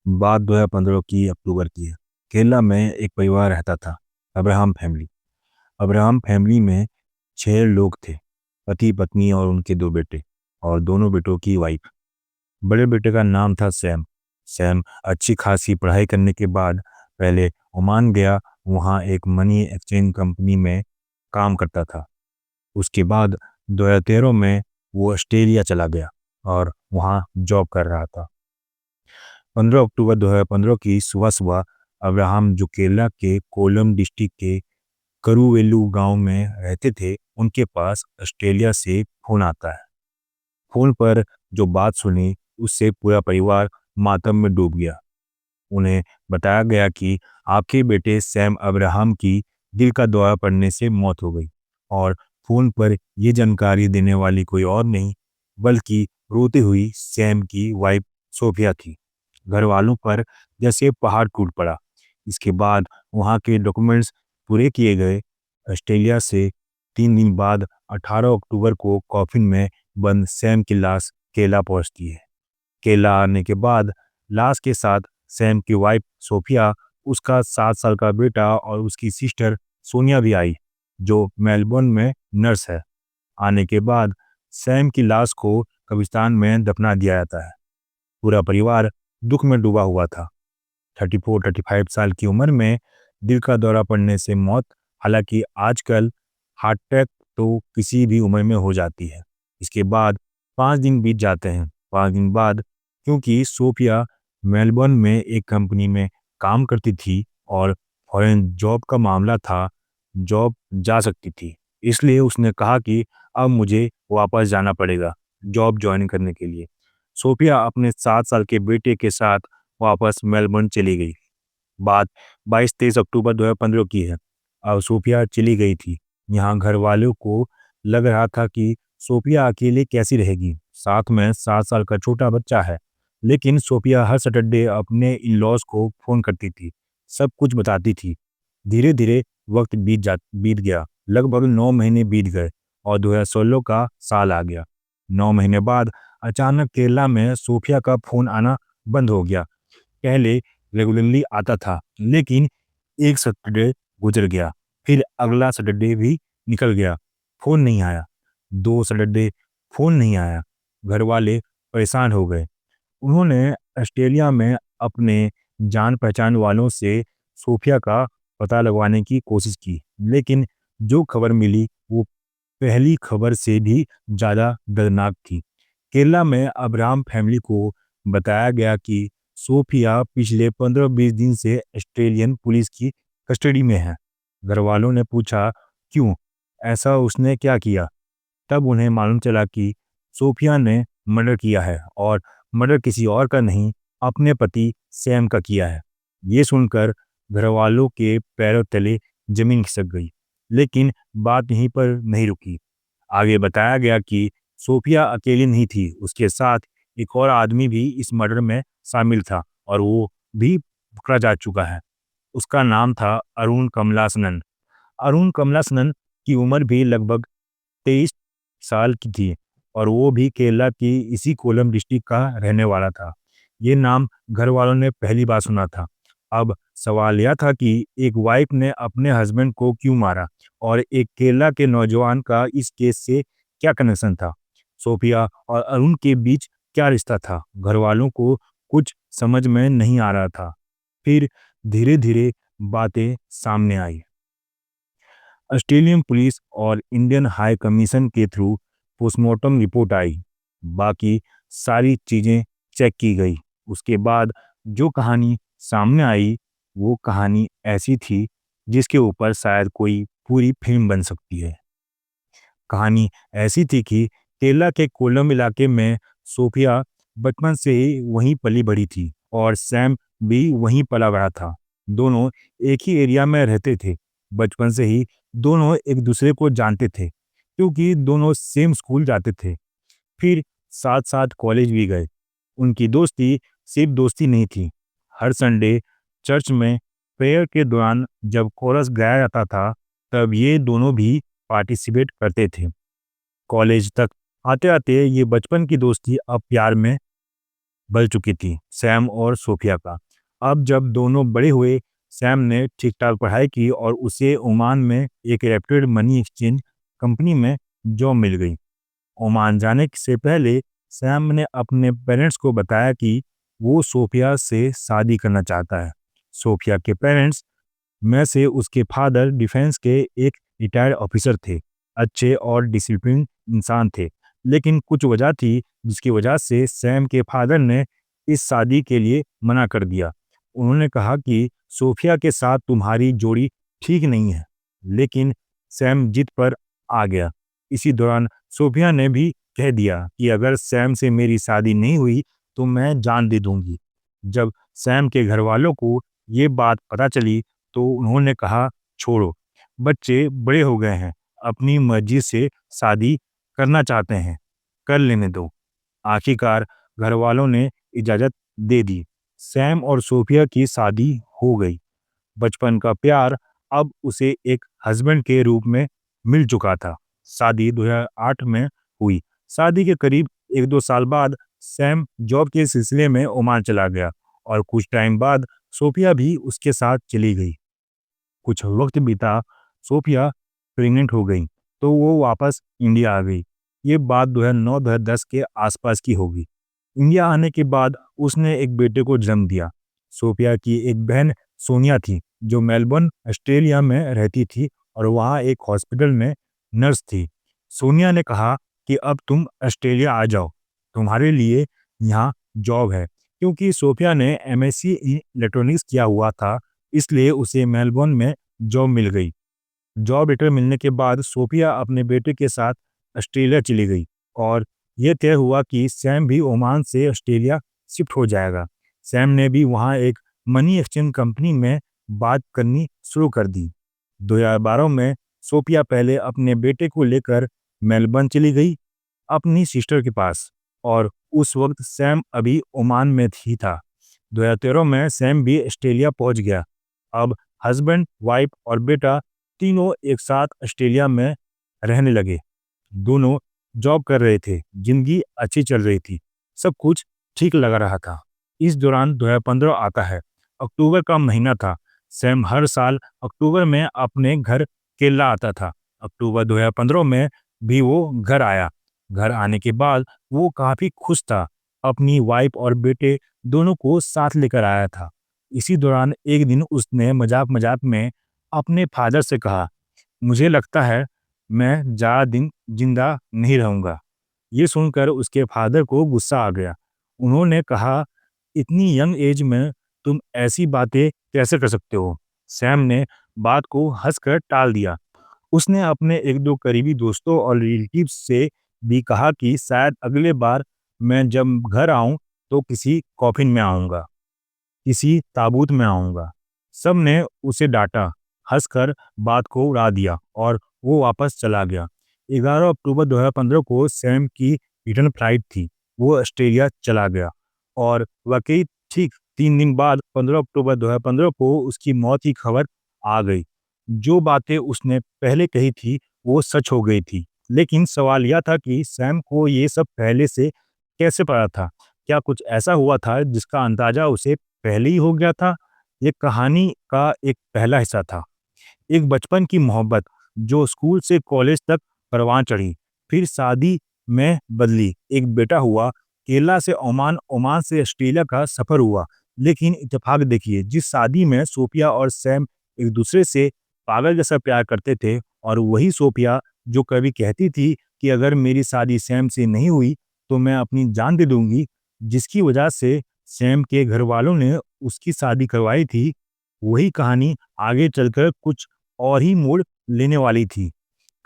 बात 2015 की अक्टूबर की है। केरला में एक परिवार रहता था, अब्राहम फैमिली। अब्राहम फैमिली में 6 लोग थे, पति पत्नी और उनके 2 बेटे और दोनों बेटों की वाइफ। बड़े बेटे का नाम था सैम। सैम अच्छी खासी पढ़ाई करने के बाद पहले ओमान गया, वहाँ एक मनी एक्सचेंज कंपनी में काम करता था। उसके बाद 2013 में वो ऑस्ट्रेलिया चला गया और वहाँ जॉब कर रहा था। 15 अक्टूबर 2015 की सुबह सुबह अब्राहम, जो केरला के कोल्लम डिस्ट्रिक्ट के करूवेलू गांव में रहते थे, उनके पास ऑस्ट्रेलिया से फोन आता है। फोन पर जो बात सुनी, उससे पूरा परिवार मातम में डूब गया। उन्हें बताया गया कि आपके बेटे सैम अब्राहम की दिल का दौरा पड़ने से मौत हो गई। और फोन पर यह जानकारी देने वाली कोई और नहीं, बल्कि रोती हुई सैम की वाइफ सोफिया थी। घर वालों पर जैसे पहाड़ टूट पड़ा। इसके बाद वहाँ के डॉक्यूमेंट्स पूरे किए गए। ऑस्ट्रेलिया से 3 दिन बाद 18 अक्टूबर को कॉफिन में बंद सैम की लाश केला पहुंचती है। केला आने के बाद लाश के साथ सैम की वाइफ सोफिया, उसका 7 साल का बेटा और उसकी सिस्टर सोनिया भी आई, जो मेलबर्न में नर्स है। आने के बाद सैम की लाश को कब्रिस्तान में दफना दिया जाता है। पूरा परिवार दुख में डूबा हुआ था। 34-35 साल की उम्र में दिल का दौरा पड़ने से मौत। हालांकि आजकल हार्ट अटैक तो किसी भी उम्र में हो जाती है। इसके बाद 5 दिन बीत जाते हैं। 5 दिन बाद, क्योंकि सोफिया मेलबर्न में एक कंपनी में काम करती थी और फॉरेन जॉब का मामला था, जॉब जा सकती थी, इसलिए उसने कहा कि अब मुझे वापस जाना पड़ेगा जॉब ज्वाइन करने के लिए। सोफिया अपने 7 साल के बेटे के साथ वापस मेलबर्न चली गई। बात 22-23 अक्टूबर 2015 की है। अब सोफिया चली गई थी। यहाँ घर वालों को लग रहा था कि सोफिया अकेले कैसी रहेगी, साथ में 7 साल का छोटा बच्चा है। लेकिन सोफिया हर सैटरडे अपने इन लॉज को फोन करती थी, सब कुछ बताती थी। धीरे धीरे वक्त बीत गया। लगभग 9 महीने बीत गए और 2016 का साल आ गया। 9 महीने बाद अचानक केरला में सोफिया का फोन आना बंद हो गया। पहले रेगुलरली आता था, लेकिन एक सैटरडे गुजर गया, फिर अगला सैटरडे भी निकल गया, फोन नहीं आया। 2 सैटरडे फोन नहीं आया। घर वाले परेशान हो गए। उन्होंने ऑस्ट्रेलिया में अपने जान पहचान वालों से सोफिया का पता लगवाने की कोशिश की, लेकिन जो खबर मिली वो पहली खबर से भी ज़्यादा दर्दनाक थी। केरला में अब्राहम फैमिली को बताया गया कि सोफिया पिछले 15-20 दिन से ऑस्ट्रेलियन पुलिस की कस्टडी में है। घर वालों ने पूछा, क्यों, ऐसा उसने क्या किया? तब उन्हें मालूम चला कि सोफिया ने मर्डर किया है, और मर्डर किसी और का नहीं, अपने पति सैम का किया है। ये सुनकर घर वालों के पैरों तले जमीन खिसक गई। लेकिन बात यहीं पर नहीं रुकी। आगे बताया गया कि सोफिया अकेली नहीं थी, उसके साथ एक और आदमी भी इस मर्डर में शामिल था, और वो भी पकड़ा जा चुका है। उसका नाम था अरुण कमलासनन। अरुण कमलासनन की उम्र भी लगभग 23 साल की थी, और वो भी केरला की इसी कोलम डिस्ट्रिक्ट का रहने वाला था। ये नाम घर वालों ने पहली बार सुना था। अब सवाल यह था कि एक वाइफ ने अपने हस्बैंड को क्यों मारा, और एक केरला के नौजवान का इस केस से क्या कनेक्शन था? सोफिया और अरुण के बीच क्या रिश्ता था? घर वालों को कुछ समझ में नहीं आ रहा था। फिर धीरे धीरे बातें सामने आई। ऑस्ट्रेलियन पुलिस और इंडियन हाई कमीशन के थ्रू पोस्टमार्टम रिपोर्ट आई। बाकी सारी चीज़ें चेक की गई। उसके बाद जो कहानी सामने आई, वो कहानी ऐसी थी जिसके ऊपर शायद कोई पूरी फिल्म बन सकती है। कहानी ऐसी थी कि केरला के कोल्लम इलाके में सोफिया बचपन से ही वहीं पली बड़ी थी, और सैम भी वहीं पला बड़ा था। दोनों एक ही एरिया में रहते थे। बचपन से ही दोनों एक दूसरे को जानते थे, क्योंकि दोनों सेम स्कूल जाते थे। फिर साथ साथ कॉलेज भी गए। उनकी दोस्ती सिर्फ दोस्ती नहीं थी। हर संडे चर्च में प्रेयर के दौरान जब कोरस गाया जाता था, तब ये दोनों भी पार्टिसिपेट करते थे। कॉलेज तक आते आते ये बचपन की दोस्ती अब प्यार में बल चुकी थी सैम और सोफिया का। अब जब दोनों बड़े हुए, सैम ने ठीक-ठाक पढ़ाई की और उसे ओमान में एक रेप्यूटेड मनी एक्सचेंज कंपनी में जॉब मिल गई। ओमान जाने से पहले सैम ने अपने पेरेंट्स को बताया कि वो सोफिया से शादी करना चाहता है। सोफिया के पेरेंट्स में से उसके फादर डिफेंस के एक रिटायर्ड ऑफिसर थे, अच्छे और डिसिप्लिन इंसान थे। लेकिन कुछ वजह थी जिसकी वजह से सैम के फादर ने इस शादी के लिए मना कर दिया। उन्होंने कहा कि सोफिया के साथ तुम्हारी जोड़ी ठीक नहीं है। लेकिन सैम जिद पर आ गया। इसी दौरान सोफिया ने भी कह दिया कि अगर सैम से मेरी शादी नहीं हुई तो मैं जान दे दूंगी। जब सैम के घर वालों को ये बात पता चली तो उन्होंने कहा, छोड़ो, बच्चे बड़े हो गए हैं, अपनी मर्जी से शादी करना चाहते हैं, कर लेने दो। आखिरकार घर वालों ने इजाज़त दे दी। सैम और सोफिया की शादी हो गई। बचपन का प्यार अब उसे एक हस्बैंड के रूप में मिल चुका था। शादी 2008 में हुई। शादी के करीब 1-2 साल बाद सैम जॉब के सिलसिले में ओमान चला गया और कुछ टाइम बाद सोफिया भी उसके साथ चली गई। कुछ वक्त बीता, सोफिया प्रेग्नेंट हो गई, तो वो वापस इंडिया आ गई। ये बात 2009-2010 के आसपास की होगी। इंडिया आने के बाद उसने एक बेटे को जन्म दिया। सोफिया की एक बहन सोनिया थी, जो मेलबर्न, ऑस्ट्रेलिया में रहती थी और वहाँ एक हॉस्पिटल में नर्स थी। सोनिया ने कहा कि अब तुम ऑस्ट्रेलिया आ जाओ, तुम्हारे लिए यहाँ जॉब है। क्योंकि सोफिया ने एमएससी इन इलेक्ट्रॉनिक्स किया हुआ था, इसलिए उसे मेलबर्न में जॉब मिल गई। जॉब लेटर मिलने के बाद सोफिया अपने बेटे के साथ ऑस्ट्रेलिया चली गई और यह तय हुआ कि सैम भी ओमान से ऑस्ट्रेलिया शिफ्ट हो जाएगा। सैम ने भी वहाँ एक मनी एक्सचेंज कंपनी में बात करनी शुरू कर दी। 2012 में सोफिया पहले अपने बेटे को लेकर मेलबर्न चली गई, अपनी सिस्टर के पास, और उस वक्त सैम अभी ओमान में ही था। 2013 में सैम भी ऑस्ट्रेलिया पहुंच गया। अब हस्बैंड, वाइफ और बेटा तीनों एक साथ ऑस्ट्रेलिया में रहने लगे। दोनों जॉब कर रहे थे, जिंदगी अच्छी चल रही थी, सब कुछ ठीक लग रहा था। इस दौरान 2015 आता है। अक्टूबर का महीना था। सैम हर साल अक्टूबर में अपने घर केरला आता था। अक्टूबर 2015 में भी वो घर आया। घर आने के बाद वो काफी खुश था। अपनी वाइफ और बेटे दोनों को साथ लेकर आया था। इसी दौरान एक दिन उसने मजाक मजाक में अपने फादर से कहा, मुझे लगता है मैं ज़्यादा दिन जिंदा नहीं रहूंगा। ये सुनकर उसके फादर को गुस्सा आ गया। उन्होंने कहा, इतनी यंग एज में तुम ऐसी बातें कैसे कर सकते हो? सैम ने बात को हंसकर टाल दिया। उसने अपने 1-2 करीबी दोस्तों और रिलेटिव्स से भी कहा कि शायद अगले बार मैं जब घर आऊं तो किसी कॉफिन में आऊंगा, किसी ताबूत में आऊंगा। सब ने उसे डांटा, हंसकर बात को उड़ा दिया और वो वापस चला गया। 11 अक्टूबर 2015 को सैम की रिटर्न फ्लाइट थी। वो ऑस्ट्रेलिया चला गया और वाकई ठीक 3 दिन बाद 15 अक्टूबर 2015 को उसकी मौत की खबर आ गई। जो बातें उसने पहले कही थी वो सच हो गई थी। लेकिन सवाल यह था कि सैम को ये सब पहले से कैसे पता था? क्या कुछ ऐसा हुआ था जिसका अंदाजा उसे पहले ही हो गया था? ये कहानी का एक पहला हिस्सा था। एक बचपन की मोहब्बत जो स्कूल से कॉलेज तक परवान चढ़ी, फिर शादी में बदली, एक बेटा हुआ, केरला से ओमान, ओमान से ऑस्ट्रेलिया का सफर हुआ। लेकिन इत्तेफाक देखिए, जिस शादी में सोफिया और सैम एक दूसरे से पागल जैसा प्यार करते थे, और वही सोफिया जो कभी कहती थी कि अगर मेरी शादी सैम से नहीं हुई तो मैं अपनी जान दे दूंगी, जिसकी वजह से सैम के घर वालों ने उसकी शादी करवाई थी, वही कहानी आगे चलकर कुछ और ही मोड़ लेने वाली थी।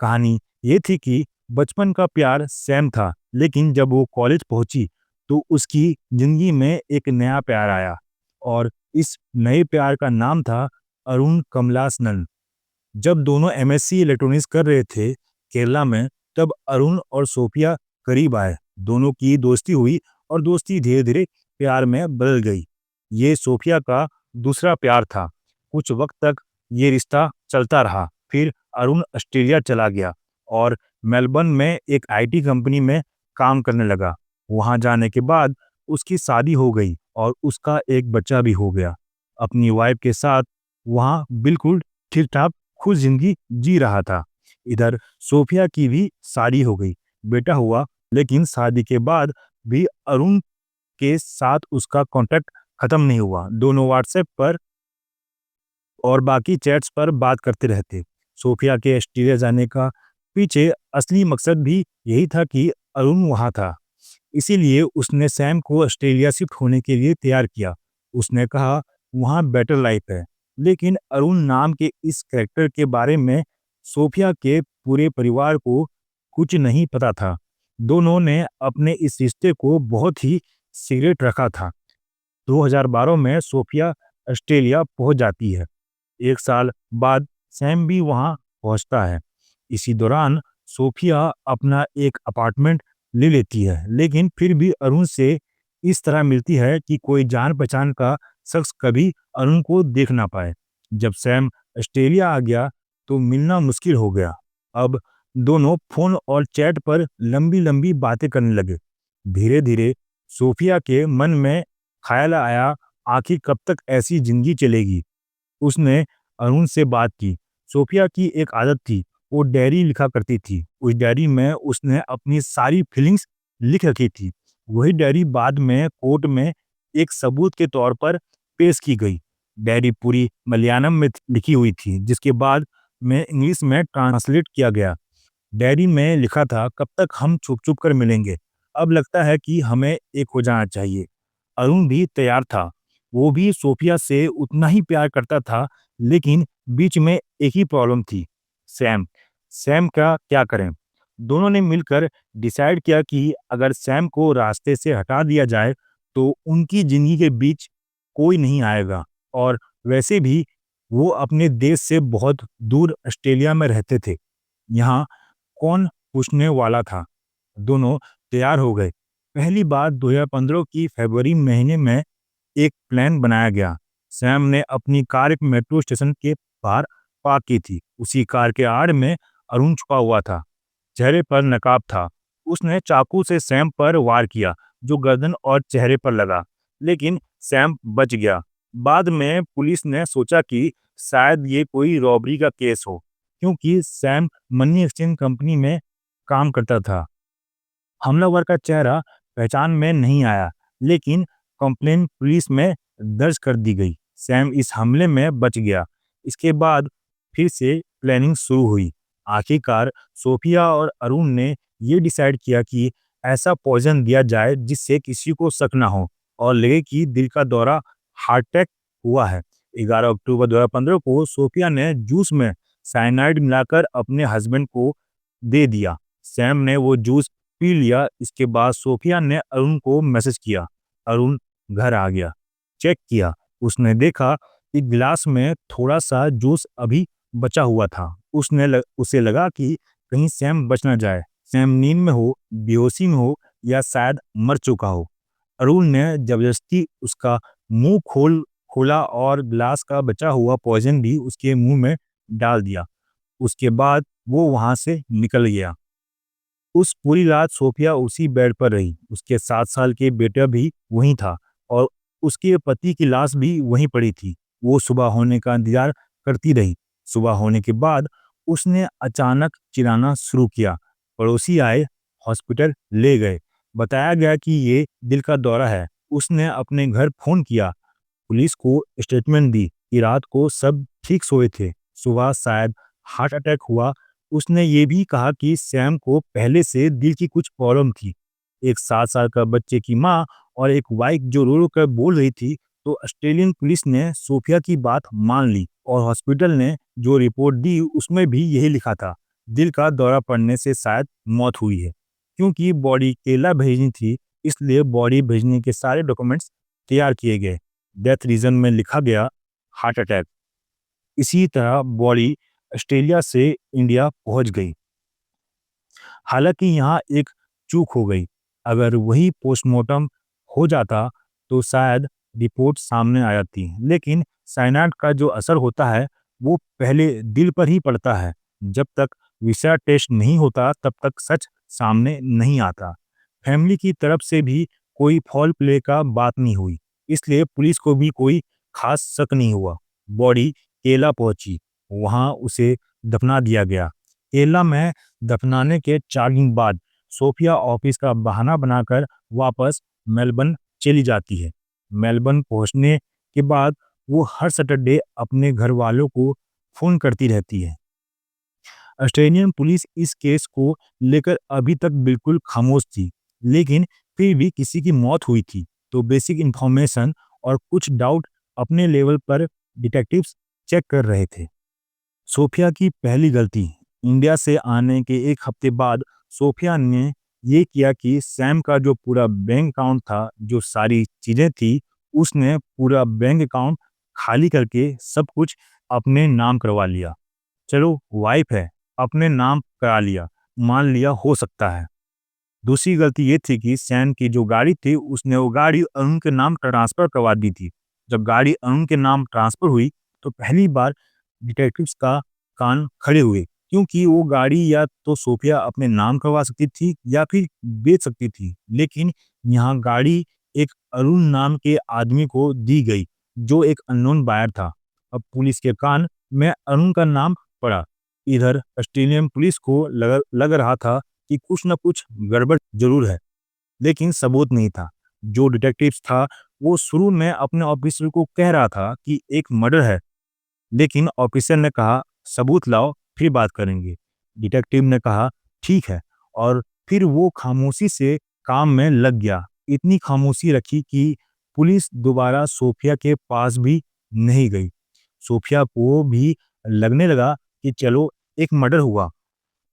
कहानी ये थी कि बचपन का प्यार सैम था, लेकिन जब वो कॉलेज पहुंची तो उसकी जिंदगी में एक नया प्यार आया, और इस नए प्यार का नाम था अरुण कमलासनन। जब दोनों एमएससी इलेक्ट्रॉनिक्स कर रहे थे केरला में, तब अरुण और सोफिया करीब आए। दोनों की दोस्ती हुई और दोस्ती धीरे धीरे प्यार में बदल गई। ये सोफिया का दूसरा प्यार था। कुछ वक्त तक ये रिश्ता चलता रहा। फिर अरुण ऑस्ट्रेलिया चला गया और मेलबर्न में एक आईटी कंपनी में काम करने लगा। वहां जाने के बाद उसकी शादी हो गई और उसका एक बच्चा भी हो गया। अपनी वाइफ के साथ वहाँ बिल्कुल ठीक-ठाक खुश ज़िंदगी जी रहा था। इधर सोफिया की भी शादी हो गई, बेटा हुआ, लेकिन शादी के बाद भी अरुण के साथ उसका कॉन्टैक्ट खत्म नहीं हुआ। दोनों व्हाट्सएप पर और बाकी चैट्स पर बात करते रहते। सोफिया के ऑस्ट्रेलिया जाने का पीछे असली मकसद भी यही था कि अरुण वहाँ था। इसीलिए उसने सैम को ऑस्ट्रेलिया शिफ्ट होने के लिए तैयार किया। उसने कहा वहाँ बेटर लाइफ है। लेकिन अरुण नाम के इस कैरेक्टर के बारे में सोफिया के पूरे परिवार को कुछ नहीं पता था। दोनों ने अपने इस रिश्ते को बहुत ही सीक्रेट रखा था। 2012 में सोफिया ऑस्ट्रेलिया पहुंच जाती है। एक साल बाद सैम भी वहां पहुंचता है। इसी दौरान सोफिया अपना एक अपार्टमेंट ले लेती है, लेकिन फिर भी अरुण से इस तरह मिलती है कि कोई जान पहचान का शख्स कभी अरुण को देख ना पाए। जब सैम ऑस्ट्रेलिया आ गया तो मिलना मुश्किल हो गया। अब दोनों फोन और चैट पर लंबी लंबी बातें करने लगे। धीरे धीरे सोफिया के मन में ख्याल आया, आखिर कब तक ऐसी जिंदगी चलेगी। उसने अरुण से बात की। सोफिया की एक आदत थी, वो डायरी लिखा करती थी। उस डायरी में उसने अपनी सारी फीलिंग्स लिख रखी थी। वही डायरी बाद में कोर्ट में एक सबूत के तौर पर पेश की गई। डायरी पूरी मलयालम में लिखी हुई थी, जिसके बाद में इंग्लिश में ट्रांसलेट किया गया। डायरी में लिखा था, कब तक हम छुप छुप कर मिलेंगे, अब लगता है कि हमें एक हो जाना चाहिए। अरुण भी तैयार था। वो भी सोफिया से उतना ही प्यार करता था, लेकिन बीच में एक ही प्रॉब्लम थी, सैम। सैम का क्या करें? दोनों ने मिलकर डिसाइड किया कि अगर सैम को रास्ते से हटा दिया जाए तो उनकी जिंदगी के बीच कोई नहीं आएगा। और वैसे भी वो अपने देश से बहुत दूर ऑस्ट्रेलिया में रहते थे। यहाँ कौन पूछने वाला था? दोनों तैयार हो गए। पहली बार 2015 की फरवरी महीने में एक प्लान बनाया गया। सैम ने अपनी कार एक मेट्रो स्टेशन के बाहर पार्क की थी। उसी कार के आड़ में अरुण छुपा हुआ था। चेहरे पर नकाब था। उसने चाकू से सैम पर वार किया, जो गर्दन और चेहरे पर लगा, लेकिन सैम बच गया। बाद में पुलिस ने सोचा कि शायद ये कोई रॉबरी का केस हो, क्योंकि सैम मनी एक्सचेंज कंपनी में काम करता था। हमलावर का चेहरा पहचान में नहीं आया, लेकिन कंप्लेन पुलिस में दर्ज कर दी गई। सैम इस हमले में बच गया। इसके बाद फिर से प्लानिंग शुरू हुई। आखिरकार सोफिया और अरुण ने ये डिसाइड किया कि ऐसा पॉइजन दिया जाए जिससे किसी को शक ना हो और लगे कि दिल का दौरा, हार्ट अटैक हुआ है। 11 अक्टूबर 2015 को सोफिया ने जूस में साइनाइड मिलाकर अपने हस्बैंड को दे दिया। सैम ने वो जूस पी लिया। इसके बाद सोफिया ने अरुण को मैसेज किया। अरुण घर आ गया। चेक किया। उसने देखा कि गिलास में थोड़ा सा जूस अभी बचा हुआ था। उसे लगा कि कहीं सैम बच ना जाए। सैम नींद में हो, बेहोशी में हो, या शायद मर चुका हो। अरुण ने जबरदस्ती उसका मुंह खोला और गिलास का बचा हुआ पॉइजन भी उसके मुंह में डाल दिया। उसके बाद वो वहां से निकल गया। उस पूरी रात सोफिया उसी बेड पर रही। उसके 7 साल के बेटा भी वहीं था और उसके पति की लाश भी वहीं पड़ी थी। वो सुबह होने का इंतजार करती रही। सुबह होने के बाद उसने अचानक चिल्लाना शुरू किया। पड़ोसी आए, हॉस्पिटल ले गए। बताया गया कि ये दिल का दौरा है। उसने अपने घर फोन किया, पुलिस को स्टेटमेंट दी कि रात को सब ठीक सोए थे, सुबह शायद हार्ट अटैक हुआ। उसने ये भी कहा कि सैम को पहले से दिल की कुछ प्रॉब्लम थी। एक 7 साल का बच्चे की माँ और एक वाइफ जो रो रो कर बोल रही थी। तो ऑस्ट्रेलियन पुलिस ने सोफिया की बात मान ली और हॉस्पिटल ने जो रिपोर्ट दी उसमें भी यही लिखा था, दिल का दौरा पड़ने से शायद मौत हुई है। क्योंकि बॉडी केरला भेजनी थी, इसलिए बॉडी भेजने के सारे डॉक्यूमेंट्स तैयार किए गए। डेथ रीजन में लिखा गया हार्ट अटैक। इसी तरह बॉडी ऑस्ट्रेलिया से इंडिया पहुंच गई। हालांकि यहाँ एक चूक हो गई। अगर वही पोस्टमार्टम हो जाता तो शायद रिपोर्ट सामने आ जाती, लेकिन साइनाइड का जो असर होता है वो पहले दिल पर ही पड़ता है। जब तक वीसा टेस्ट नहीं होता तब तक सच सामने नहीं आता। फैमिली की तरफ से भी कोई फॉल प्ले का बात नहीं हुई, इसलिए पुलिस को भी कोई खास शक नहीं हुआ। बॉडी केरला पहुंची, वहां उसे दफना दिया गया। केरला में दफनाने के 4 दिन बाद सोफिया ऑफिस का बहाना बनाकर वापस मेलबर्न चली जाती है। मेलबर्न पहुंचने के बाद वो हर सैटरडे अपने घर वालों को फोन करती रहती है। ऑस्ट्रेलियन पुलिस इस केस को लेकर अभी तक बिल्कुल खामोश थी, लेकिन फिर भी किसी की मौत हुई थी तो बेसिक इंफॉर्मेशन और कुछ डाउट अपने लेवल पर डिटेक्टिव्स चेक कर रहे थे। सोफिया की पहली गलती। इंडिया से आने के 1 हफ्ते बाद सोफिया ने ये किया कि सैम का जो पूरा बैंक अकाउंट था, जो सारी चीज़ें थी, उसने पूरा बैंक अकाउंट खाली करके सब कुछ अपने नाम करवा लिया। चलो वाइफ है, अपने नाम करा लिया, मान लिया हो सकता है। दूसरी गलती ये थी कि सैम की जो गाड़ी थी, उसने वो गाड़ी अरुण के नाम ट्रांसफ़र करवा दी थी। जब गाड़ी अरुण के नाम ट्रांसफ़र हुई, तो पहली बार डिटेक्टिव्स का कान खड़े हुए, क्योंकि वो गाड़ी या तो सोफिया अपने नाम करवा सकती थी या फिर बेच सकती थी। लेकिन यहाँ गाड़ी एक अरुण नाम के आदमी को दी गई, जो एक अननोन बायर था। अब पुलिस के कान में अरुण का नाम पड़ा। इधर ऑस्ट्रेलियन पुलिस को लग रहा था कि कुछ न कुछ गड़बड़ जरूर है, लेकिन सबूत नहीं था। जो डिटेक्टिव्स था, वो शुरू में अपने ऑफिसर को कह रहा था कि एक मर्डर है, लेकिन ऑफिसर ने कहा सबूत लाओ फिर बात करेंगे। डिटेक्टिव ने कहा ठीक है, और फिर वो खामोशी से काम में लग गया। इतनी खामोशी रखी कि पुलिस दोबारा सोफिया के पास भी नहीं गई। सोफिया को भी लगने लगा कि चलो एक मर्डर हुआ,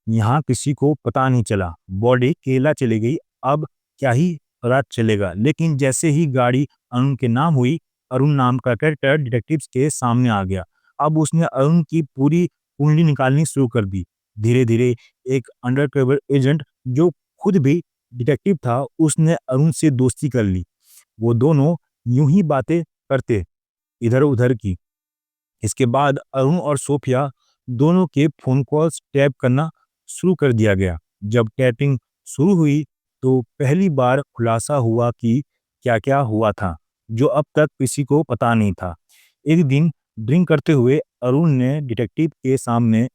यहाँ किसी को पता नहीं चला, बॉडी केरला चली गई, अब क्या ही रात चलेगा। लेकिन जैसे ही गाड़ी अरुण के नाम हुई, अरुण नाम का कैरेक्टर डिटेक्टिव्स के सामने आ गया। अब उसने अरुण की पूरी कुंडली निकालनी शुरू कर दी। धीरे धीरे एक अंडरकवर एजेंट जो खुद भी डिटेक्टिव था, उसने अरुण से दोस्ती कर ली। वो दोनों यूं ही बातें करते इधर उधर की। इसके बाद अरुण और सोफिया दोनों के फोन कॉल्स टैप करना शुरू कर दिया गया। जब टैपिंग शुरू हुई, तो पहली बार खुलासा हुआ कि क्या-क्या हुआ था, जो अब तक किसी को पता नहीं था। एक दिन ड्रिंक करते हुए अरुण ने डिटेक्टिव के सामने,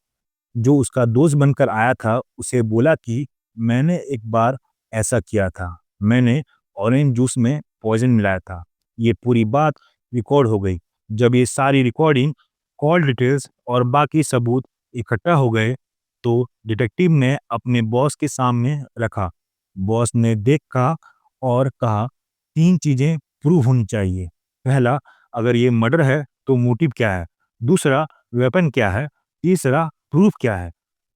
जो उसका दोस्त बनकर आया था, उसे बोला कि मैंने एक बार ऐसा किया था। मैंने ऑरेंज जूस में पॉइजन मिलाया था। ये पूरी बात रिकॉर्ड हो गई। जब ये सारी रिकॉर्डिंग, कॉल डिटेल्स और बाकी सबूत इकट्ठा हो गए, तो डिटेक्टिव ने अपने बॉस के सामने रखा। बॉस ने देखा और कहा, 3 चीजें प्रूव होनी चाहिए। पहला, अगर ये मर्डर है तो मोटिव क्या है? दूसरा, वेपन क्या है? तीसरा, प्रूफ क्या है?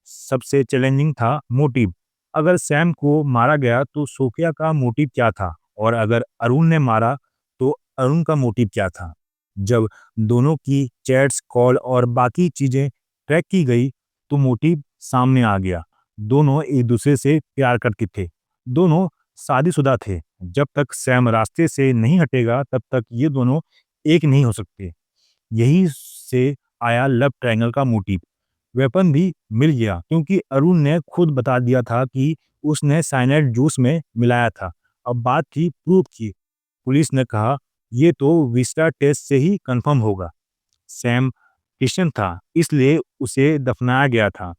सबसे चैलेंजिंग था मोटिव। अगर सैम को मारा गया तो सोफिया का मोटिव क्या था, और अगर अरुण ने मारा तो अरुण का मोटिव क्या था? जब दोनों की चैट्स, कॉल और बाकी चीजें ट्रैक की गई, तो मोटिव सामने आ गया। दोनों एक दूसरे से प्यार करते थे, दोनों शादीशुदा थे। जब तक सैम रास्ते से नहीं हटेगा, तब तक ये दोनों एक नहीं हो सकते। यही से आया लव ट्रायंगल का मोटिव। वेपन भी मिल गया, क्योंकि अरुण ने खुद बता दिया था कि उसने साइनाइड जूस में मिलाया था। अब बात थी प्रूफ की। पुलिस ने कहा, ये तो विस्टा टेस्ट से ही कंफर्म होगा। सैम क्रिश्चियन था, इसलिए उसे दफनाया गया था।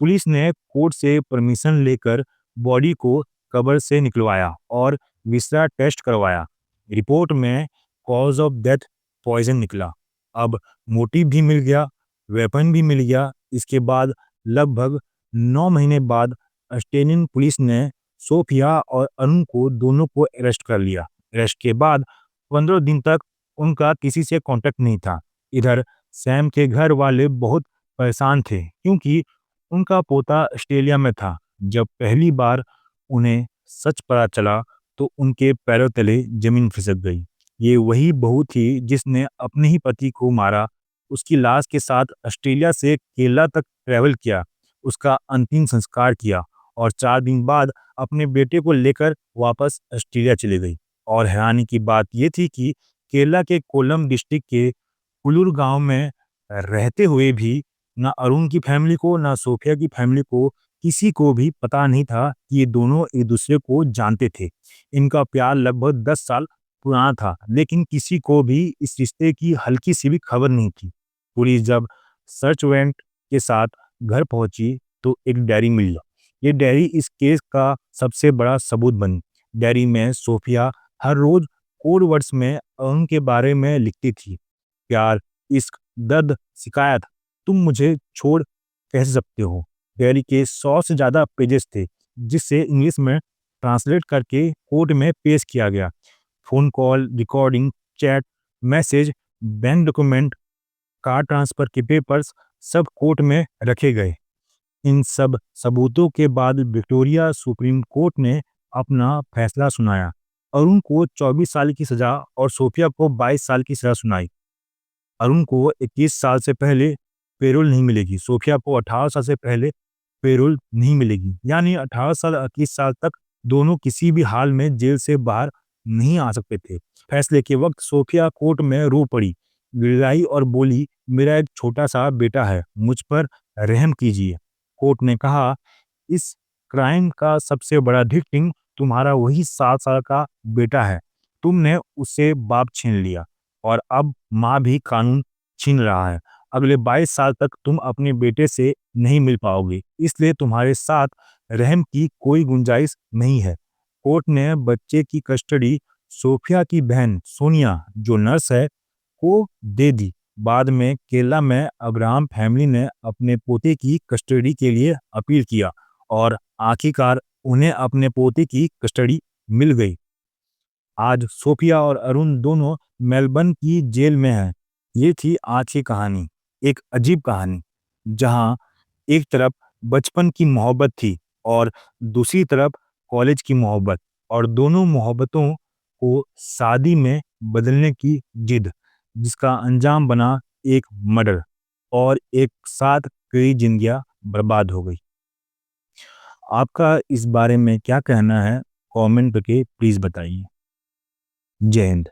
पुलिस ने कोर्ट से परमिशन लेकर बॉडी को कब्र से निकलवाया और विस्टा टेस्ट करवाया। रिपोर्ट में कॉज ऑफ डेथ पॉइजन निकला। अब मोटिव भी मिल गया, वेपन भी मिल गया। इसके बाद लगभग 9 महीने बाद ऑस्ट्रेलियन पुलिस ने सोफिया और अरुण को दोनों को अरेस्ट कर लिया। अरेस्ट के बाद 15 दिन तक उनका किसी से कांटेक्ट नहीं था। इधर सैम के घर वाले बहुत परेशान थे, क्योंकि उनका पोता ऑस्ट्रेलिया में था। जब पहली बार उन्हें सच पता चला, तो उनके पैरों तले जमीन खिसक गई। ये वही बहू थी जिसने अपने ही पति को मारा, उसकी लाश के साथ ऑस्ट्रेलिया से केरला तक ट्रैवल किया, उसका अंतिम संस्कार किया और 4 दिन बाद अपने बेटे को लेकर वापस ऑस्ट्रेलिया चली गई। और हैरानी की बात यह थी कि केरला के कोल्लम डिस्ट्रिक्ट के कुल्लूर गांव में रहते हुए भी ना अरुण की फैमिली को, ना सोफिया की फैमिली को किसी को भी पता नहीं था कि ये दोनों एक दूसरे को जानते थे। इनका प्यार लगभग 10 साल पुराना था, लेकिन किसी को भी इस रिश्ते की हल्की सी भी खबर नहीं थी। पुलिस जब सर्च वारंट के साथ घर पहुंची तो एक डायरी मिली। ये डायरी इस केस का सबसे बड़ा सबूत बनी। डायरी में सोफिया हर रोज कोड वर्ड्स में अरुण के बारे में लिखती थी। प्यार, इश्क, दर्द, शिकायत, तुम मुझे छोड़ कैसे सकते हो। डायरी के 100 से ज़्यादा पेजेस थे, जिसे इंग्लिश में ट्रांसलेट करके कोर्ट में पेश किया गया। Phone call, recording, chat, message, bank document, car transfer के पेपर्स सब कोर्ट में रखे गए। इन सब सबूतों के बाद विक्टोरिया सुप्रीम कोर्ट ने अपना फैसला सुनाया। अरुण को 24 साल की सज़ा और सोफिया को 22 साल की सज़ा सुनाई। अरुण को 21 साल से पहले पैरोल नहीं मिलेगी, सोफिया को 18 साल से पहले पैरोल नहीं मिलेगी। यानी 18 साल 21 साल तक दोनों किसी भी हाल में जेल से बाहर नहीं आ सकते थे। फैसले के वक्त सोफिया कोर्ट में रो पड़ी, गिड़गिड़ाई और बोली, मेरा एक छोटा सा बेटा है, मुझ पर रहम कीजिए। कोर्ट ने कहा, इस क्राइम का सबसे बड़ा विक्टिम तुम्हारा वही 7 साल का बेटा है। तुमने उससे बाप छीन लिया और अब माँ भी कानून छीन रहा है। अगले 22 साल तक तुम अपने बेटे से नहीं मिल पाओगे, इसलिए तुम्हारे साथ रहम की कोई गुंजाइश नहीं है। कोर्ट ने बच्चे की कस्टडी सोफिया की बहन सोनिया, जो नर्स है, को दे दी। बाद में केरला में अब्राहम फैमिली ने अपने पोते की कस्टडी के लिए अपील किया और आखिरकार उन्हें अपने पोते की कस्टडी मिल गई। आज सोफिया और अरुण दोनों मेलबर्न की जेल में हैं। ये थी आज की कहानी, एक अजीब कहानी, जहां एक तरफ बचपन की मोहब्बत थी और दूसरी तरफ कॉलेज की मोहब्बत, और दोनों मोहब्बतों को शादी में बदलने की जिद, जिसका अंजाम बना एक मर्डर, और एक साथ कई जिंदगियां बर्बाद हो गई। आपका इस बारे में क्या कहना है? कमेंट करके प्लीज बताइए। जय हिंद।